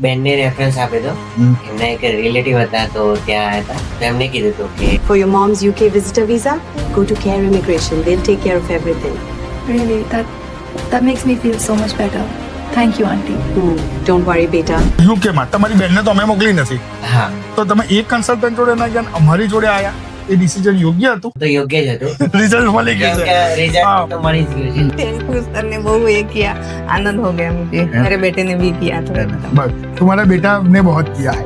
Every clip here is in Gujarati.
બેનને રેફરન્સ આપ્યો તો. એમના એક રિલેટિવ હતા તો ત્યાં આવ્યા હતા તો એમને કીધું હતું કે For your mom's UK visitor visa, go to Care Immigration. They'll take care of everything. Really, that makes me feel so much better. Thank you, auntie. Don't worry, beta. યુકેમાં તમારી બેનને તો અમે મોકલી નથી, હા તો તમે એક કન્સલ્ટન્ટ જોડે ના ગયા, અમારી જોડે આયા, એ ડિસિઝન યોગ્ય હતું? તો યોગ્ય જ હતું રિઝલ્ટ મળી કેમ ગયું કે છે. રિઝલ્ટ તો મળી જ ગયું છે. थैंक सर ने बहुत ये किया, आनंद हो गया मुझे, मेरे बेटे ने भी किया था। बस तुम्हारे बेटा ने बहुत किया है,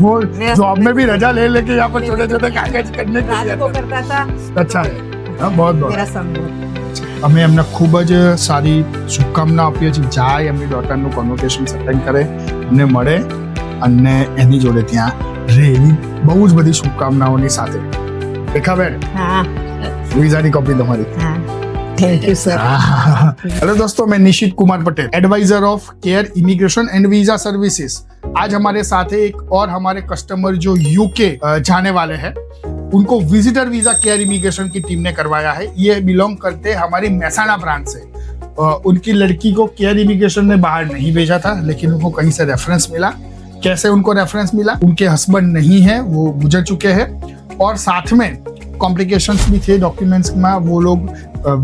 वो जॉब में भी रजा ले लेके यहाँ पर छोटे छोटे कागज करने के लिए रात को करता था अच्छा है. हाँ, बहुत बहुत मेरा संग। અમે એમને ખૂબ જ સારી શુભકામના આપીએ છીએ. જાય એમની ડોટરનું કોન્વોકેશન અટેન્ડ કરે, અમને મળે અને એની જોડે ત્યાં રહે, એવી બહુ જ બધી શુભકામનાઓની સાથે. રેખાબેન, हाँ વિઝાની કોપી તમારી. हाँ थैंक यू सर। हेलो दोस्तों, मैं Nishit Kumar Patel, advisor of care immigration and visa services. आज हमारे साथ है एक और हमारे कस्टमर जो यूके जाने वाले हैं, उनको विजिटर वीजा केयर इमिग्रेशन की टीम ने करवाया है। ये बिलोंग करते हैं हमारी महसाणा ब्रांच से। उनकी लड़की को केयर इमिग्रेशन ने बाहर नहीं भेजा था, लेकिन उनको कहीं से रेफरेंस मिला। कैसे उनको रेफरेंस मिला? उनके हस्बैंड नहीं है, वो गुजर चुके हैं, और साथ में कॉम्प्लिकेशंस भी थे डॉक्यूमेंट्स में। वो लोग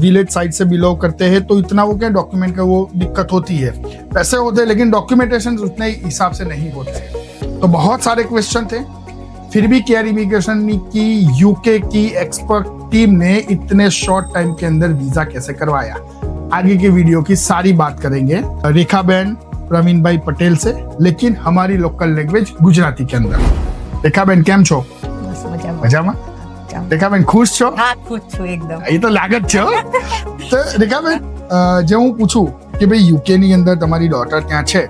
विलेज साइड से बिलोंग करते हैं, तो इतना वो क्या डॉक्यूमेंट का वो दिक्कत होती है। पैसे होते हैं लेकिन डॉक्यूमेंटेशन उतने हिसाब से नहीं होते। तो बहुत सारे क्वेश्चन थे, फिर भी केयर इमिग्रेशन की यूके की एक्सपर्ट टीम ने इतने शॉर्ट टाइम के अंदर वीजा कैसे करवाया, आगे की वीडियो की सारी बात करेंगे रेखाबेन प्रवीण भाई पटेल से, लेकिन हमारी लोकल लैंग्वेज गुजराती के अंदर। रेखाबेन કેમ છો? बस मजा મજામાં? રેખાબેન ખુશ છો? हाँ खुश છું एकदम। એ તો લાગે જ છે હો. તો રેખાબેન, જે હું પૂછું કે ભાઈ યુકે ની અંદર તમારી ડોટર ત્યાં છે,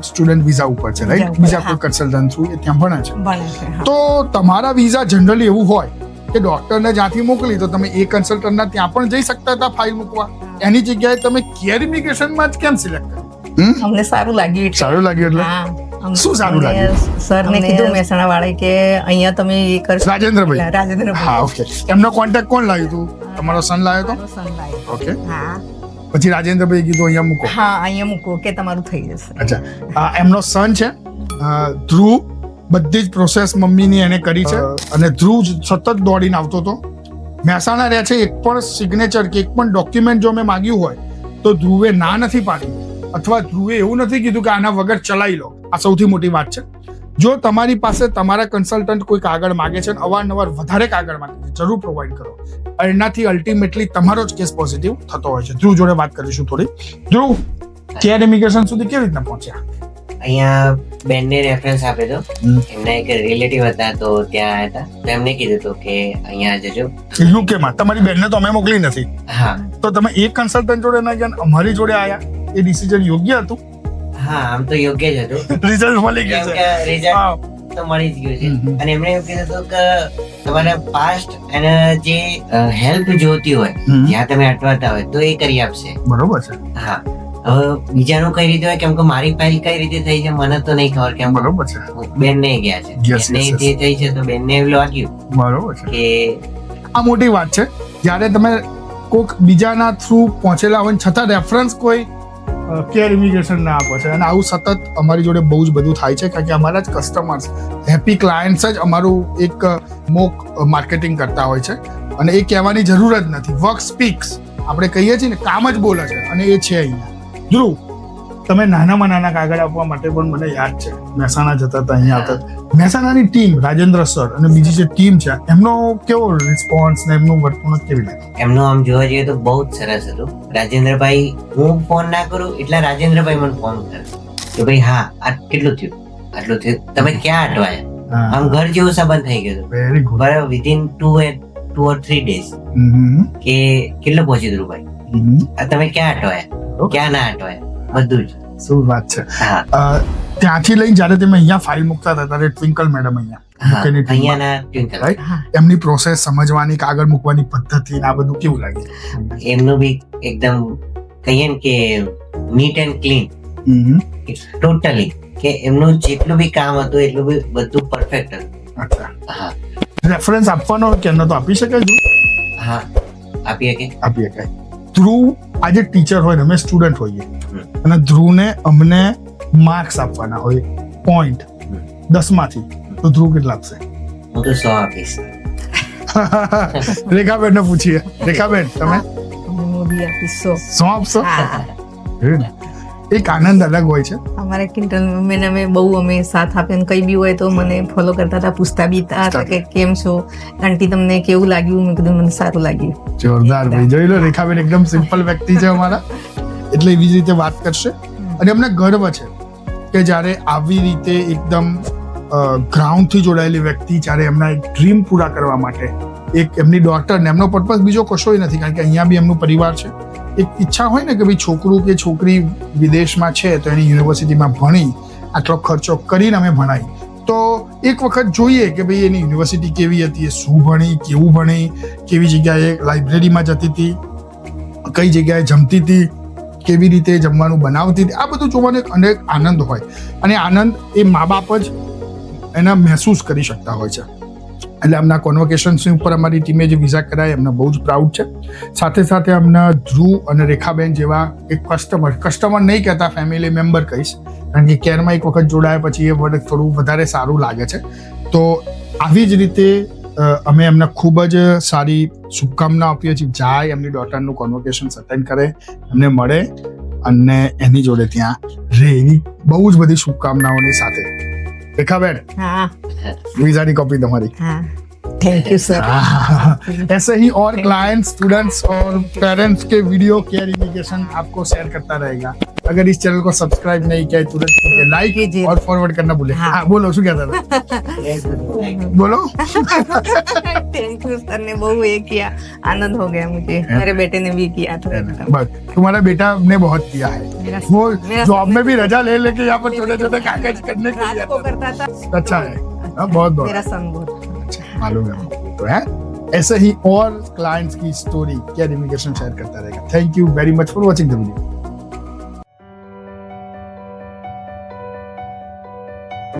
સ્ટુડન્ટ વિઝા ઉપર છે, રાઈટ? બીજા કોઈ કન્સલ્ટન્ટ થ્રુ એ ત્યાં ભણે છે. ભણે છે हाँ। તો તમારા વિઝા જનરલી એવું હોય કે ડોક્ટરને જ્યાંથી મોકલી તો તમે એ કન્સલ્ટન્ટના ત્યાં પણ જઈ શકતા હતા ફાઇલ મૂકવા, એની જગ્યાએ તમે કેર ઇમિગ્રેશનમાં જ કેમ સિલેક્ટ કર્યું? અમને સારું લાગ્યું એટલે। સારું લાગ્યું એટલે? હા શું સારું લાગ્યું? સર ને કીધું મહેસાણા વાળા કે અહીંયા તમે એ કરશો। રાજેન્દ્રભાઈ? રાજેન્દ્રભાઈ હા, ઓકે. એમનો કોન્ટેક્ટ કોણ લાવ્યું હતું? તમારો સન લાવ્યો હતો? મારો son લાવ્યો। ઓકે. હા પછી રાજેન્દ્રભાઈ કીધું અહીંયા મૂકો. હા અહીંયા મૂકો કે તમારું થઈ જશે। અચ્છા, એમનો સન છે ધ્રુવ. બધી જ પ્રોસેસ મમ્મીની એને કરી છે, અને ધ્રુવ સતત દોડીને આવતો હતો. મહેસાણા રહે છે, એક પણ સિગ્નેચર કે એક પણ ડોક્યુમેન્ટ જો મેં માંગ્યું હોય તો ધ્રુવે ના નથી પાડી, અથવા ધ્રુવે એવું નથી કીધું કે આના વગર ચલાવી લો. આ સૌથી મોટી વાત છે. જો તમારી પાસે તમારા કન્સલ્ટન્ટ કોઈ કાગળ માંગે છે અને અવારનવાર વધારે કાગળ માંગે છે, જરૂર પ્રોવાઈડ કરો. એનાથી અલ્ટિમેટલી તમારો જ કેસ પોઝિટિવ થતો હોય છે. ધ્રુવ જોડે વાત કરીશું થોડી. ધ્રુવ, કેર ઇમિગ્રેશન સુધી કેવી રીતના પહોંચ્યા? અહીંયા બેનને રેફરન્સ આપ્યો તો. એમના એક રિલેટિવ હતા તો ત્યાં આવ્યા હતા તો એમને કીધું હતું કે અહીંયા જજો. યુકેમાં તમારી બેનને તો અમે મોકલી નથી, હા તો તમે એક કન્સલ્ટન્ટ જોડે ના ગયા, અમારી જોડે આયા, એ ડિસિઝન યોગ્ય હતું? હા આમ તો યોગ્ય જ હતું રિઝલ્ટ મળી કેમ ગયું કે છે. રિઝલ્ટ તો મળી જ ગયું છે. અને એમણે એવું કીધું હતું કે તમારે પાસ્ટ અને જે હેલ્પ જોતી હોય જ્યાં તમે અટવાતા હોય તો એ કરી આપશે. બરોબર છે. હા, હવે બીજાનું કઈ રીતે હોય, કેમ કે મારી ફાઇલ કઈ રીતે થઈ છે મને તો નહીં ખબર. કેમ બરોબર છે. બેનને ગયા છે, Yes, બેનને yes, જે થઈ છે તો બેનને એવું લાગ્યું બરોબર છે. કે આ મોટી વાત છે. જ્યારે તમે કોઈક બીજાના થ્રુ પહોંચેલા હોય છતાં રેફરન્સ કોઈ કેર ઇમિગ્રેશન ના આપે છે, અને આવું સતત અમારી જોડે બહુ જ બધું થાય છે, કારણ કે અમારા જ કસ્ટમર્સ, હેપી ક્લાયન્ટ્સ જ અમારું એક મોક માર્કેટિંગ કરતા હોય છે, અને એ કહેવાની જરૂર જ નથી. વર્ક સ્પીક્સ આપણે કહીએ છીએ ને, કામ જ બોલે છે, અને એ છે અહીંયા. ધ્રુવ, તમે નાનામાં નાના કાગળ આપવા માટે પણ મને યાદ છે મહેસાણા જતા હતા, અહીંયા આવતા. મહેસાણાની ટીમ, રાજેન્દ્ર સર અને બીજી જે ટીમ છે, એમનો કેવો રિસ્પોન્સ ને એમનું વર્તણૂક કેવી લાગી? એમનું આમ જોવા જઈએ તો બહુ જ સરસ હતું. રાજેન્દ્રભાઈ, હું ફોન ના કરું એટલે રાજેન્દ્રભાઈ મને ફોન કરે કે ભાઈ હા આ કેટલું થયું, આટલું થયું, તમે ક્યાં અટવાયા? આમ ઘર જેવું સંબંધ થઈ ગયું. Very good. બરાબર, વિધિન 2 or 3 days કે કેટલું પહોંચી ધ્રુવભાઈ, આ તમે ક્યાં અટવાયા, ક્યાં ના અટવાયા, બધું જ. શું વાત છે. હા, ત્યાંથી લઈને જ્યારે તમે અહીંયા ફાઇલ મૂકતા હતા ત્યારે ટ્વિંકલ મેડમ હા, યુકેની ટીમમાં, અહીંયાના twinkle. right? એમની પ્રોસેસ સમજવાની, કાગળ મૂકવાની પદ્ધતિ ને આ બધું કેવું લાગ્યું? એમનું બી એકદમ કહીએ ને કે નીટ એન્ડ ક્લીન, ટોટલી, કે એમનું જેટલું બી કામ હતું એટલું બી બધું પરફેક્ટ હતું. અચ્છા, હા રેફરન્સ આપવાનો હોય કે એમનો તો આપી શકાય છે? હા આપીએ કે આપી શકાય. ધ્રુવ આજે ટીચર હોય ને અમે સ્ટુડન્ટ હોઈએ, અને ધ્રુવને અમને માર્ક્સ આપવાના હોય, પોઈન્ટ 10 માંથી તો ધ્રુવ કેટલા આપશે? હું તો 100 આપીશ. રેખાબેન ને પૂછીએ. રેખાબેન તમે હું બી આપીશ 100. 100 આપશો? હા. Good. એક આનંદ અલગ હોય છે. અમારે કિંટલ મમ્મીને અમે બહુ અમે સાથ આપ્યો, કઈ બી હોય તો મને ફોલો કરતા હતા, પૂછતા બી હતા કે કેમ છો આંટી, તમને કેવું લાગ્યું? મેં કીધું મને સારું લાગ્યું. જોરદાર ભાઈ. જોઈ લો, રેખાબેન એકદમ સિમ્પલ વ્યક્તિ છે અમારા, એટલે એવી જ રીતે વાત કરશે. અને અમને ગર્વ છે કે જ્યારે આવી રીતે એકદમ ગ્રાઉન્ડ થી જોડાયેલી વ્યક્તિ જ્યારે એમના એક ડ્રીમ પૂરા કરવા માટે, એક એમની ડોટર ને એમનો પર્પઝ બીજો કશોય નથી, કારણ કે અહીંયા બી એમનું પરિવાર છે. એક ઈચ્છા હોય ને કે ભાઈ છોકરું કે છોકરી વિદેશમાં છે તો એની યુનિવર્સિટીમાં ભણી આટલો ખર્ચો કરીને અમે ભણાઈ, તો એક વખત જોઈએ કે ભાઈ એની યુનિવર્સિટી કેવી હતી, એ શું ભણી, કેવું ભણી, કેવી જગ્યાએ લાઇબ્રેરીમાં જતી હતી, કઈ જગ્યાએ જમતી હતી, કેવી રીતે જમવાનું બનાવતી હતી. આ બધું જોવાનો એક અનેક આનંદ હોય, અને આનંદ એ મા બાપ જ એના મહેસૂસ કરી શકતા હોય છે. એટલે એમના કોન્વોકેશન્સની ઉપર અમારી ટીમે જે વિઝા કરાય એમને બહુ જ પ્રાઉડ છે. સાથે સાથે અમને ધ્રુવ અને રેખાબેન જેવા એક કસ્ટમર નહીં કહેતા, ફેમિલી મેમ્બર કહીશ, કારણ કે કેરમાં એક વખત જોડાયા પછી એ વર્ડ થોડું વધારે સારું લાગે છે. તો આવી જ રીતે અમે એમને ખૂબ જ સારી શુભકામના આપીએ છીએ. જાય એમની ડોટરનું કોન્વોકેશન અટેન્ડ કરે, એમને મળે અને એની જોડે ત્યાં રહે, એવી બહુ જ બધી શુભકામનાઓની સાથે. रेखाबेन, हाँ वीजा की कॉपी तुम्हारी. हाँ थैंक यू सर. ऐसे ही और क्लाइंट्स, स्टूडेंट्स और पेरेंट्स के वीडियो केयर इमिग्रेशन आपको शेयर करता रहेगा. अगर इस चैनल को सब्सक्राइब नहीं किया है तुरंत लाइक कीजिए और फॉरवर्ड करना भूले. हाँ बोलो, શું કહેતા હતા? बोलो. थैंक यू सर ने बहुत ये किया, आनंद हो गया मुझे. मेरे बेटे ने भी किया था. बस तुम्हारा बेटा ने बहुत किया है. वो जॉब में भी रजा ले लेके यहाँ पर छोटे छोटे कागज करने के लिए रात को करता था. अच्छा है. बहुत बहुत मेरा सन बहुत अच्छा, मालूम है. तो है ऐसे ही और क्लाइंट्स की स्टोरी केयर इमिग्रेशन शेयर करता रहेगा. Thank you very much for watching the video.